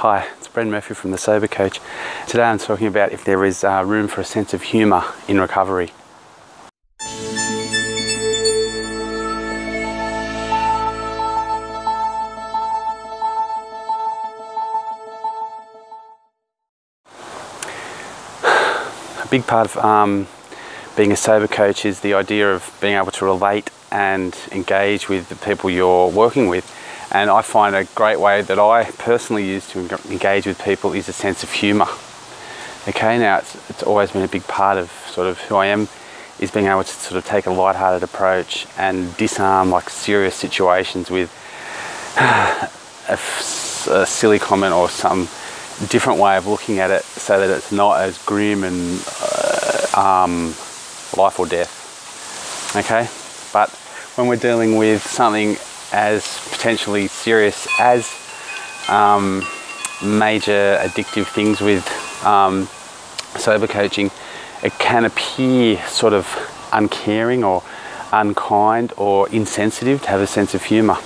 Hi, it's Brendan Murphy from The Sober Coach. Today I'm talking about if there is room for a sense of humour in recovery. A big part of being a sober coach is the idea of being able to relate and engage with the people you're working with. And I find a great way that I personally use to engage with people is a sense of humour. Okay, now it's always been a big part of sort of who I am, is being able to sort of take a light-hearted approach and disarm like serious situations with a silly comment or some different way of looking at it, so that it's not as grim and life or death. Okay, but when we're dealing with something as potentially serious as major addictive things with sober coaching, it can appear sort of uncaring or unkind or insensitive to have a sense of humour.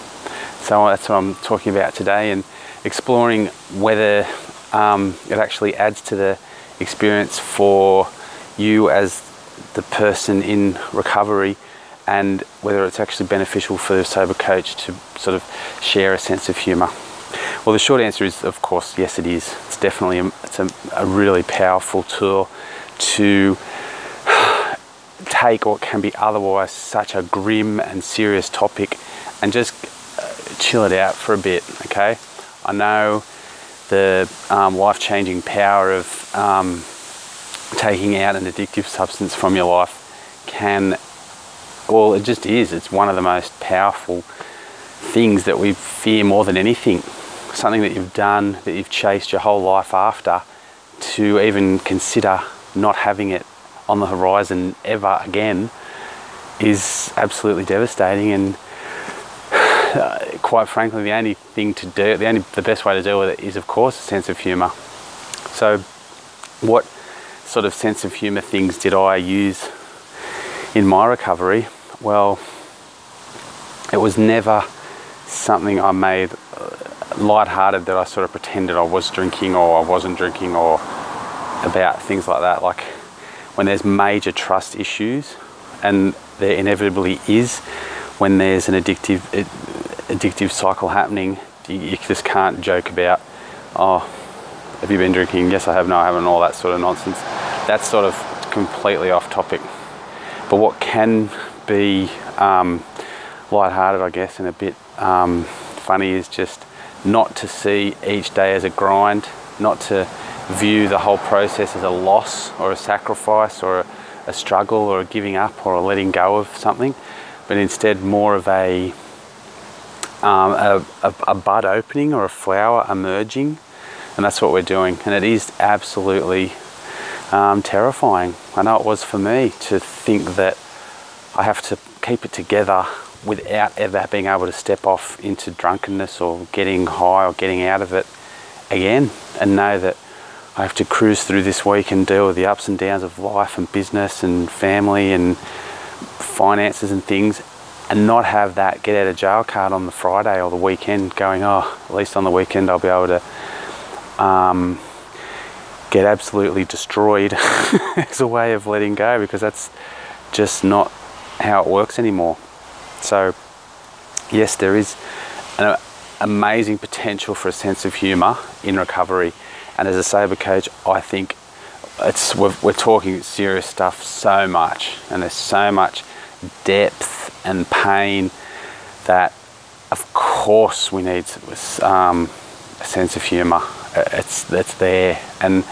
So that's what I'm talking about today, and exploring whether it actually adds to the experience for you as the person in recovery, and whether it's actually beneficial for the sober coach to sort of share a sense of humour. Well, the short answer is, of course, yes, it is. It's definitely a really powerful tool to take what can be otherwise such a grim and serious topic and just chill it out for a bit, okay? I know the life-changing power of taking out an addictive substance from your life can, well, it just is. It's one of the most powerful things that we fear more than anything. Something that you've done, that you've chased your whole life after, to even consider not having it on the horizon ever again is absolutely devastating. And quite frankly, the only thing to do, the best way to deal with it is, of course, a sense of humour. So what sort of sense of humour things did I use in my recovery? Well, it was never something I made lighthearted, that I sort of pretended I was drinking or I wasn't drinking, or about things like that. Like when there's major trust issues, and there inevitably is when there's an addictive cycle happening, you just can't joke about, oh, have you been drinking? Yes, I have. No, I haven't. All that sort of nonsense. That's sort of completely off topic. But what can be lighthearted, I guess, and a bit funny, is just not to see each day as a grind, not to view the whole process as a loss or a sacrifice or a struggle or a giving up or a letting go of something, but instead more of a bud opening or a flower emerging. And that's what we're doing. And it is absolutely terrifying. I know it was for me, to think that I have to keep it together without ever being able to step off into drunkenness or getting high or getting out of it again, and know that I have to cruise through this week and deal with the ups and downs of life and business and family and finances and things, and not have that get out of jail card on the Friday or the weekend, going, oh, at least on the weekend I'll be able to get absolutely destroyed as a way of letting go, because that's just not how it works anymore. So yes, there is an amazing potential for a sense of humour in recovery, and as a sober coach, I think we're talking serious stuff so much, and there's so much depth and pain that of course we need a sense of humour. It's there. And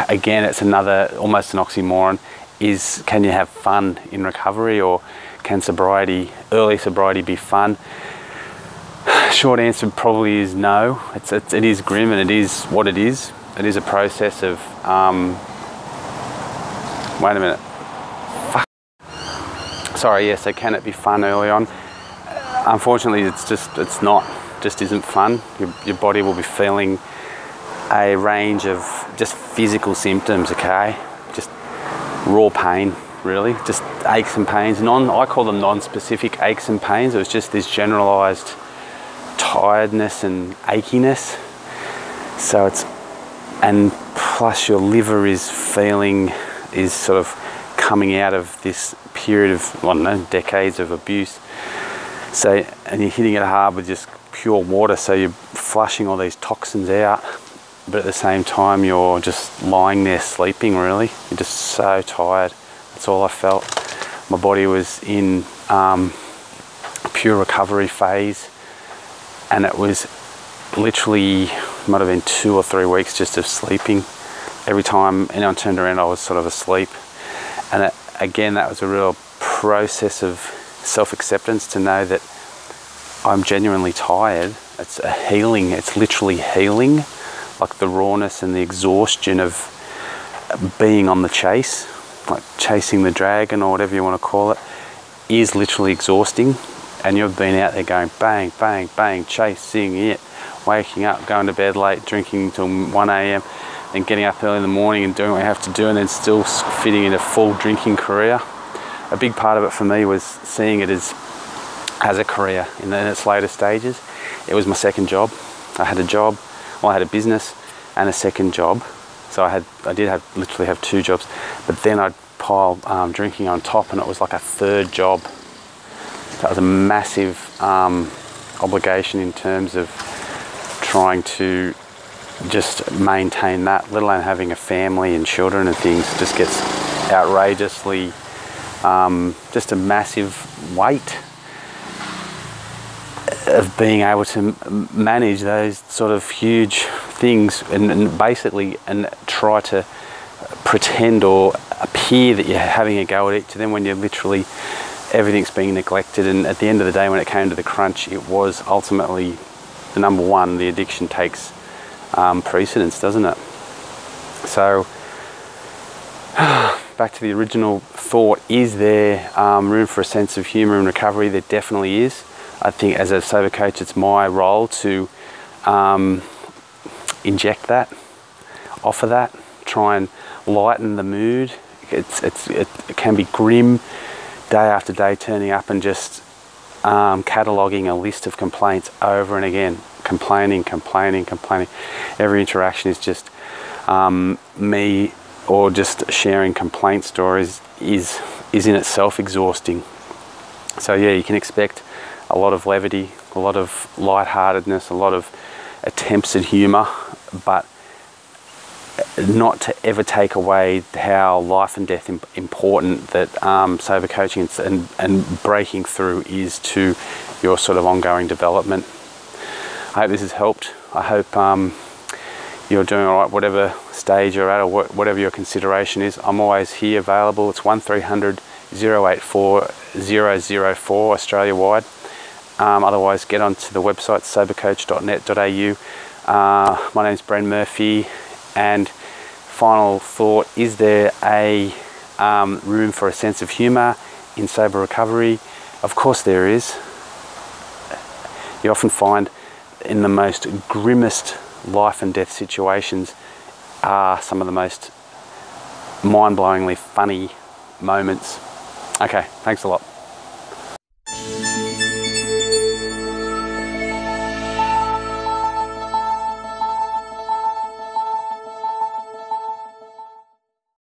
again, it's another, almost an oxymoron, is can you have fun in recovery, or can early sobriety be fun? Short answer probably is no. It is grim, and it is what it is. It is a process of wait a minute. Sorry, yes, so can it be fun early on? Unfortunately, it's not. Just isn't fun. Your body will be feeling a range of just physical symptoms, okay? Just raw pain, really. Just aches and pains. I call them non-specific aches and pains. It was just this generalised tiredness and achiness So and plus your liver is sort of coming out of this period of, I don't know, decades of abuse. So, and you're hitting it hard with just pure water, so you're flushing all these toxins out, but at the same time you're just lying there sleeping, really. You're just so tired. That's all I felt. My body was in pure recovery phase, and it was literally, might have been 2 or 3 weeks just of sleeping. Every time anyone turned around, I was sort of asleep. And again, that was a real process of self-acceptance, to know that I'm genuinely tired. It's a healing, it's literally healing, like the rawness and the exhaustion of being on the chase, like chasing the dragon or whatever you want to call it, is literally exhausting. And you've been out there going bang, bang, bang, chasing it, waking up, going to bed late, drinking till 1 a.m, and getting up early in the morning and doing what you have to do, and then still fitting in a full drinking career. A big part of it for me was seeing it as a career in its later stages. It was my second job. I had a job, well, I had a business and a second job. So I did literally have 2 jobs, but then I'd pile drinking on top, and it was like a third job. That was a massive obligation in terms of trying to just maintain that, let alone having a family and children and things. Just gets outrageously, just a massive weight of being able to manage those sort of huge things and basically try to pretend or appear that you're having a go at each of them when you're literally, everything's being neglected. And at the end of the day, when it came to the crunch, it was ultimately the number one. The addiction takes precedence, doesn't it? So back to the original thought, is there room for a sense of humour and recovery? There definitely is. I think as a sober coach, it's my role to inject that, offer that, try and lighten the mood. It can be grim, day after day, turning up and just cataloguing a list of complaints over and again, complaining. Every interaction is just me, or just sharing complaint stories is in itself exhausting. So yeah, you can expect a lot of levity, a lot of lightheartedness, a lot of attempts at humour, but not to ever take away how life and death important that sober coaching and breaking through is to your sort of ongoing development. I hope this has helped. I hope you're doing all right, whatever stage you're at, or whatever your consideration is. I'm always here, available. It's 1300 084 004 Australia-wide. Otherwise, get onto the website sobercoach.net.au. My name's Bren Murphy, and final thought, is there a room for a sense of humour in sober recovery? Of course there is. You often find in the most grimmest life and death situations are some of the most mind-blowingly funny moments. Okay, thanks a lot.